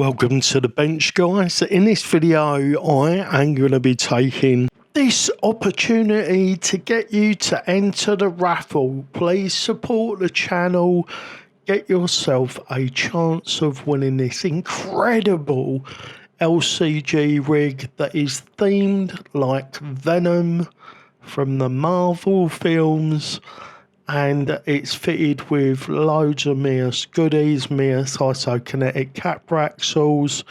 Welcome to the bench, guys. In this video I am going to be taking this opportunity to get you to enter the raffle. Please support the channel, get yourself a chance of winning this incredible LCG rig that is themed like Venom from the Marvel films, and it's fitted with loads of MEUS goodies, MEUS isokinetic cap Axials,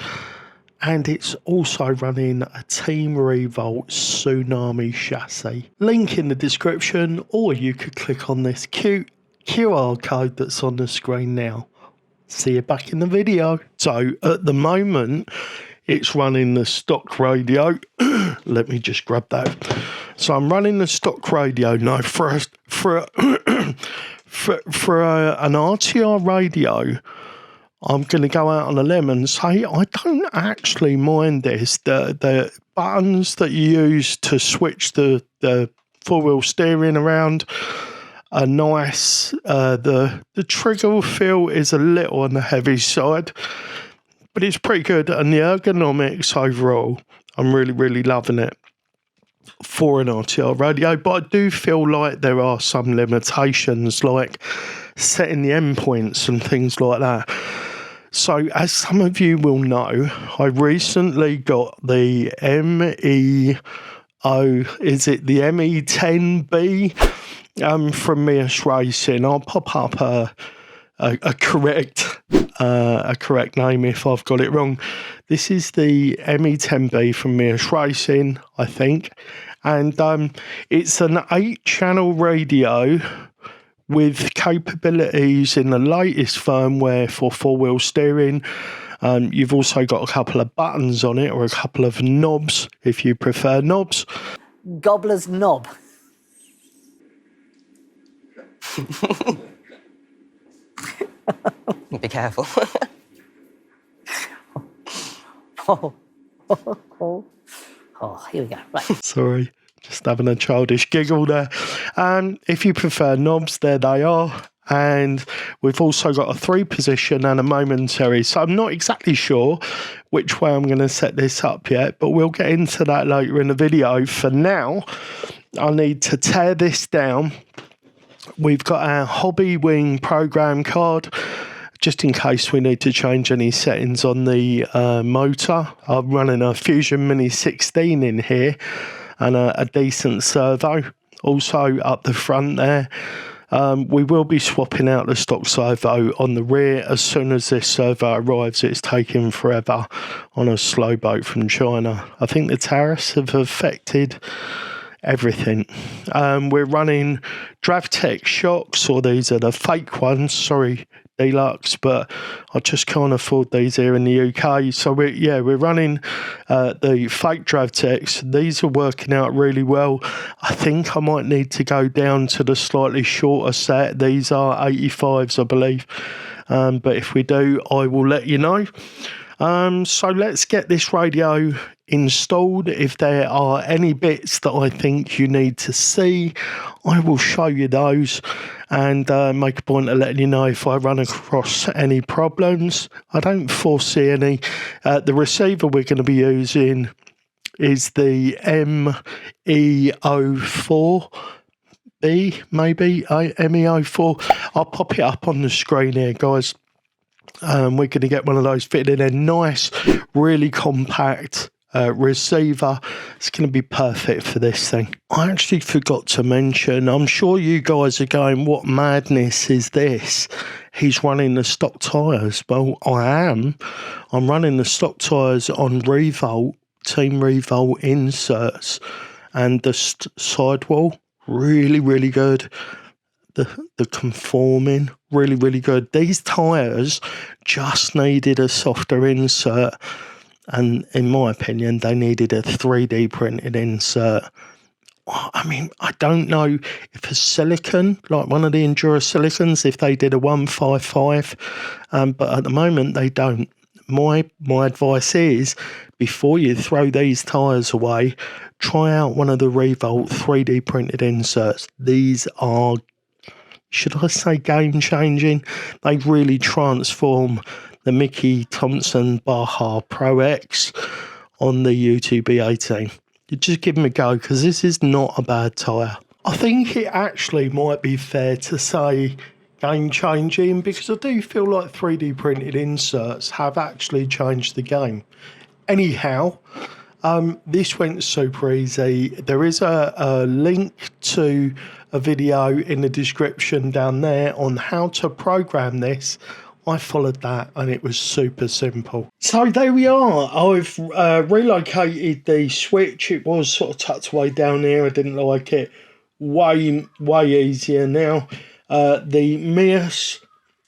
and it's also running a Team Revolt Tsunami chassis. Link in the description, or you could click on this cute QR code that's on the screen now. See you back in the video. So at the moment, it's running the stock radio. Let me just grab that. So I'm running the stock radio now for an RTR radio. I'm going to go out on a limb and say I don't actually mind this. The buttons that you use to switch the four-wheel steering around are nice. The trigger feel is a little on the heavy side, but it's pretty good. And the ergonomics overall, I'm really loving it for an RTR radio. But I do feel like there are some limitations, like setting the endpoints and things like that. So as some of you will know, I recently got the ME-10B from MEUS Racing. I'll pop up a correct name if I've got it wrong. This is the ME-10B from MEUS Racing, I think, and it's an 8-channel radio with capabilities in the latest firmware for four-wheel steering. You've also got a couple of buttons on it, or a couple of knobs if you prefer knobs. Gobbler's knob. Be careful. Here we go. Right. Sorry, just having a childish giggle there. If you prefer knobs, there they are. And we've also got a 3-position and a momentary. So I'm not exactly sure which way I'm going to set this up yet, but we'll get into that later in the video. For now, I need to tear this down. We've got our Hobby Wing program card, just in case we need to change any settings on the motor. I'm running a Fusion Mini 16 in here, and a decent servo. Also up the front there, we will be swapping out the stock servo on the rear. As soon as this servo arrives, it's taking forever on a slow boat from China. I think the tariffs have affected everything. We're running DravTech shocks, or these are the fake ones, sorry, deluxe, but I just can't afford these here in the UK. So we're running the fake DravTechs. These are working out really well. I think I might need to go down to the slightly shorter set. These are 85s, I believe, but if we do, I will let you know. So let's get this radio installed. If there are any bits that I think you need to see, I will show you those, and make a point of letting you know if I run across any problems. I don't foresee any. The receiver we're going to be using is the ME-04B, maybe ME-04. I'll pop it up on the screen here, guys. We're going to get one of those fitted in a nice, really compact receiver. It's going to be perfect for this thing. I actually forgot to mention, I'm sure you guys are going, what madness is this? He's running the stock tyres. Well, I am. I'm running the stock tyres on Revolt, Team Revolt inserts, and the sidewall, really good. The conforming, really good. These tyres just needed a softer insert, and in my opinion, they needed a 3D printed insert. I mean, I don't know if a silicon, like one of the Endura silicons, if they did a 155, but at the moment they don't. My advice is, before you throw these tyres away, try out one of the Revolt 3D printed inserts. These are, should I say, game changing? They really transform the Mickey Thompson Baja Pro X on the UTB18. You just give them a go, because this is not a bad tyre. I think it actually might be fair to say game changing, because I do feel like 3D printed inserts have actually changed the game. Anyhow, this went super easy. There is a link to a video in the description down there on how to program this. I followed that and it was super simple. So there we are. I've relocated the switch. It was sort of tucked away down here. I didn't like it. Way easier now. The MEUS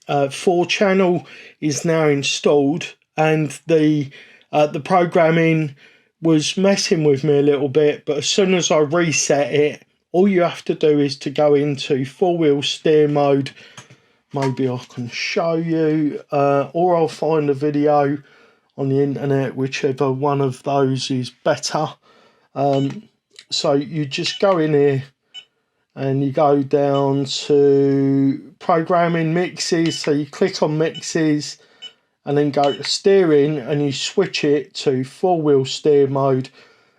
4-channel is now installed, and the programming was messing with me a little bit, but as soon as I reset it, all you have to do is to go into 4-wheel steer mode. Maybe I can show you, or I'll find a video on the internet, whichever one of those is better. So you just go in here and you go down to programming mixes. So you click on mixes and then go to steering, and you switch it to 4-wheel steer mode.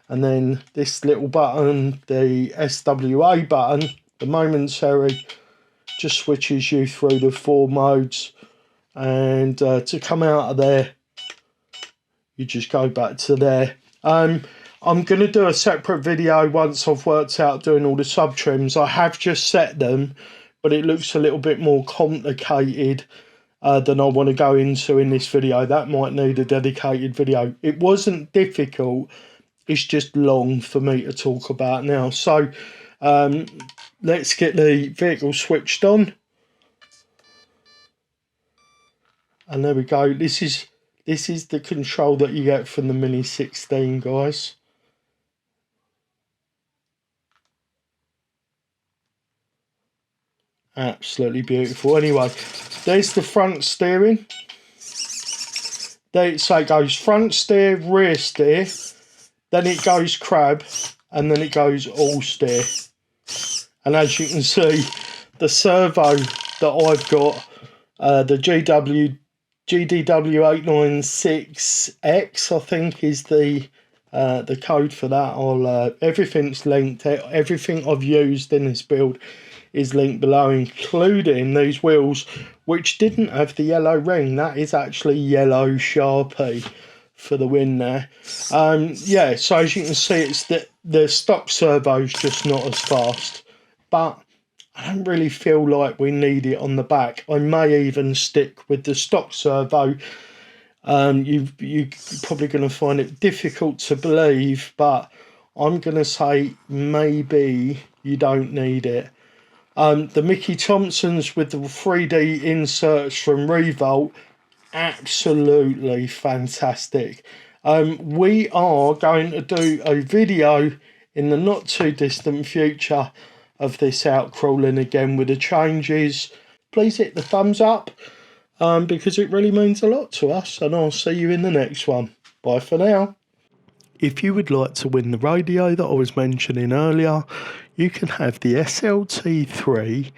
And then this little button, the SWA button, the momentary, just switches you through the 4 modes. And to come out of there, you just go back to there. I'm going to do a separate video once I've worked out doing all the sub trims. I have just set them, but it looks a little bit more complicated than I want to go into in this video. That might need a dedicated video. It wasn't difficult, it's just long for me to talk about now. So let's get the vehicle switched on. And there we go. This is the control that you get from the Mini 16, guys. Absolutely beautiful. Anyway, there's the front steering. There, so it goes front steer, rear steer, then it goes crab, and then it goes all steer. And as you can see, the servo that I've got, the GDW896X, I think is the code for that. Everything's linked. Everything I've used in this build is linked below, including these wheels, which didn't have the yellow ring. That is actually yellow Sharpie for the win there. Yeah, so as you can see, it's the stock servo's just not as fast, but I don't really feel like we need it on the back. I may even stick with the stock servo. You're probably going to find it difficult to believe, but I'm going to say maybe you don't need it. The Mickey Thompsons with the 3D inserts from Revolt, absolutely fantastic. We are going to do a video in the not too distant future of this out crawling again with the changes. Please hit the thumbs up because it really means a lot to us, and I'll see you in the next one. Bye for now. If you would like to win the radio that I was mentioning earlier, you can have the SLT3,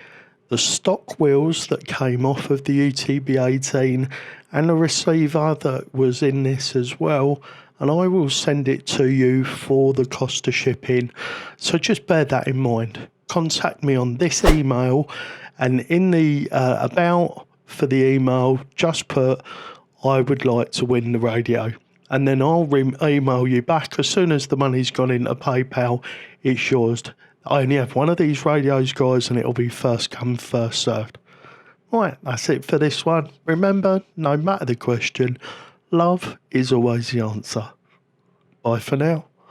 the stock wheels that came off of the UTB18, and a receiver that was in this as well, and I will send it to you for the cost of shipping. So just bear that in mind. Contact me on this email, and in the about for the email, just put I would like to win the radio. And then I'll email you back as soon as the money's gone into PayPal. It's yours. I only have one of these radios, guys, and it'll be first come, first served. Right, that's it for this one. Remember, no matter the question, love is always the answer. Bye for now.